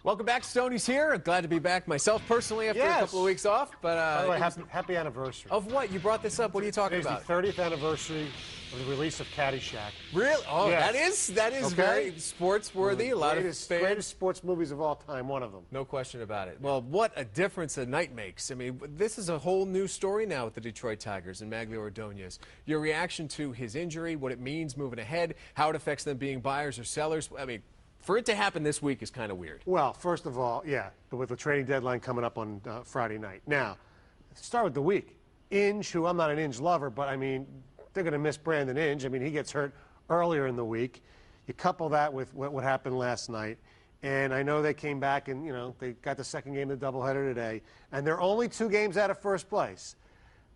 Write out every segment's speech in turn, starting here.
Welcome back. Stoney's here. Glad to be back myself personally after a couple of weeks off. But by the way, happy anniversary. Of what? You brought this up. What are you talking about? It's the 30th anniversary of the release of Caddyshack. Really? Oh, yes. that is very sports-worthy. A lot of fans. Greatest sports movies of all time, one of them. No question about it. Well, what a difference a night makes. I mean, this is a whole new story now with the Detroit Tigers and Magglio Ordonez. Your reaction to his injury, what it means moving ahead, how it affects them being buyers or sellers. I mean, for it to happen this week is kind of weird. Well, first of all, yeah, with the trading deadline coming up on Friday night. Now, start with the week. Inge, who I'm not an Inge lover, but I mean, they're going to miss Brandon Inge. I mean, he gets hurt earlier in the week. You couple that with what happened last night, and I know they came back and, you know, they got the second game of the doubleheader today, and they're only 2 games out of first place.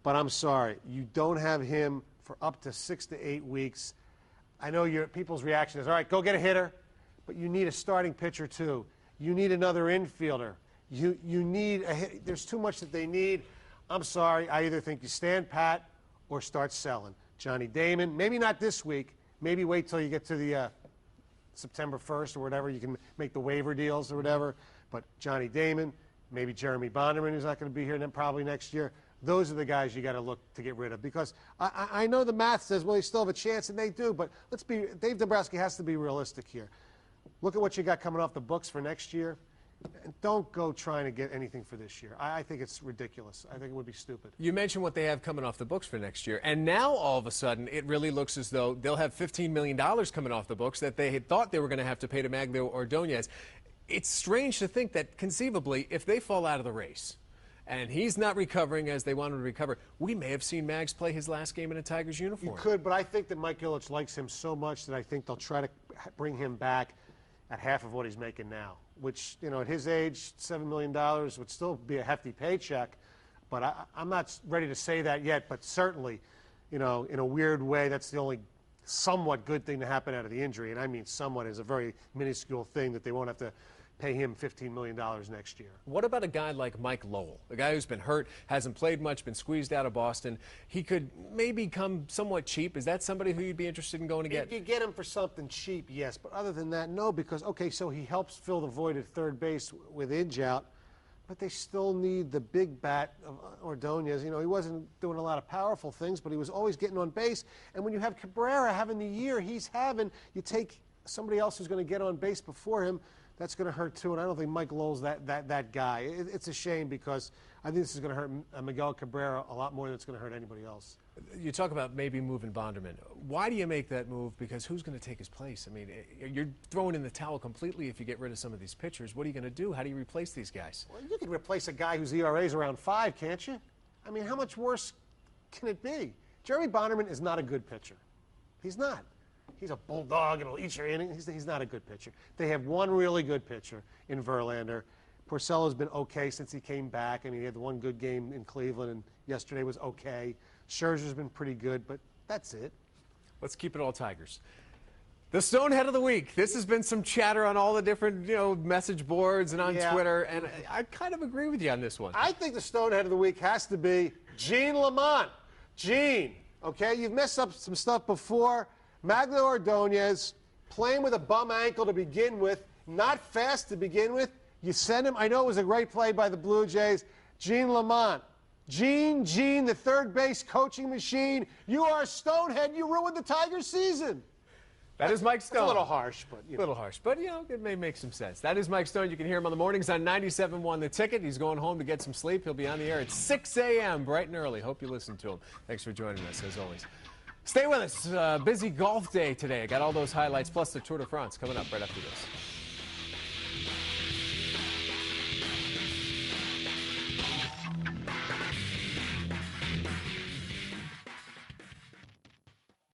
But I'm sorry, you don't have him for up to 6 to 8 weeks. I know people's reaction is, all right, go get a hitter. But you need a starting pitcher, too. You need another infielder. You need a hit. There's too much that they need. I'm sorry. I either think you stand pat or start selling. Johnny Damon, maybe not this week. Maybe wait till you get to the September 1st or whatever. You can make the waiver deals or whatever. But Johnny Damon, maybe Jeremy Bonderman, who's not going to be here then probably next year. Those are the guys you got to look to get rid of, because I know the math says, well, you still have a chance, and they do. But Dave Dombrowski has to be realistic here. Look at what you got coming off the books for next year. And don't go trying to get anything for this year. I think it's ridiculous. I think it would be stupid. You mentioned what they have coming off the books for next year, and now all of a sudden it really looks as though they'll have $15 million coming off the books that they had thought they were going to have to pay to Magglio Ordonez. It's strange to think that conceivably, if they fall out of the race and he's not recovering as they want him to recover, we may have seen Mags play his last game in a Tigers uniform. You could, but I think that Mike Ilitch likes him so much that I think they'll try to bring him back at half of what he's making now, which, you know, at his age, $7 million would still be a hefty paycheck. But I'm not ready to say that yet, but certainly, you know, in a weird way, that's the only somewhat good thing to happen out of the injury. And I mean somewhat is a very minuscule thing that they won't have to pay him $15 million next year. What about a guy like Mike Lowell, a guy who's been hurt, hasn't played much, been squeezed out of Boston? He could maybe come somewhat cheap. Is that somebody who you'd be interested in going to get? If you get him for something cheap, yes. But other than that, no, because, okay, so he helps fill the void at third base with Inge out, but they still need the big bat of Ordonez. You know, he wasn't doing a lot of powerful things, but he was always getting on base. And when you have Cabrera having the year he's having, you take somebody else who's going to get on base before him. That's going to hurt, too, and I don't think Mike Lowell's that guy. It's a shame, because I think this is going to hurt Miguel Cabrera a lot more than it's going to hurt anybody else. You talk about maybe moving Bonderman. Why do you make that move? Because who's going to take his place? I mean, you're throwing in the towel completely if you get rid of some of these pitchers. What are you going to do? How do you replace these guys? Well, you can replace a guy whose ERA is around 5, can't you? I mean, how much worse can it be? Jeremy Bonderman is not a good pitcher. He's not. He's a bulldog and will eat your inning. He's not a good pitcher. They have one really good pitcher in Verlander. Porcello's been okay since he came back. I mean, he had the one good game in Cleveland, and yesterday was okay. Scherzer's been pretty good, but that's it. Let's keep it all Tigers. The Stonehead of the week. This has been some chatter on all the different, you know, message boards and on Twitter, and I kind of agree with you on this one. I think the Stonehead of the week has to be Gene Lamont. Gene, okay, you've messed up some stuff before. Magglio Ordonez, playing with a bum ankle to begin with, not fast to begin with. You send him. I know it was a great play by the Blue Jays. Gene Lamont. Gene, the third base coaching machine. You are a Stonehead. You ruined the Tigers' season. That is Mike Stone. It's a little harsh, but a little harsh, but you know, it may make some sense. That is Mike Stone. You can hear him on the mornings on 97.1 The Ticket. He's going home to get some sleep. He'll be on the air at 6 a.m. bright and early. Hope you listen to him. Thanks for joining us, as always. Stay with us. Busy golf day today. I got all those highlights, plus the Tour de France coming up right after this.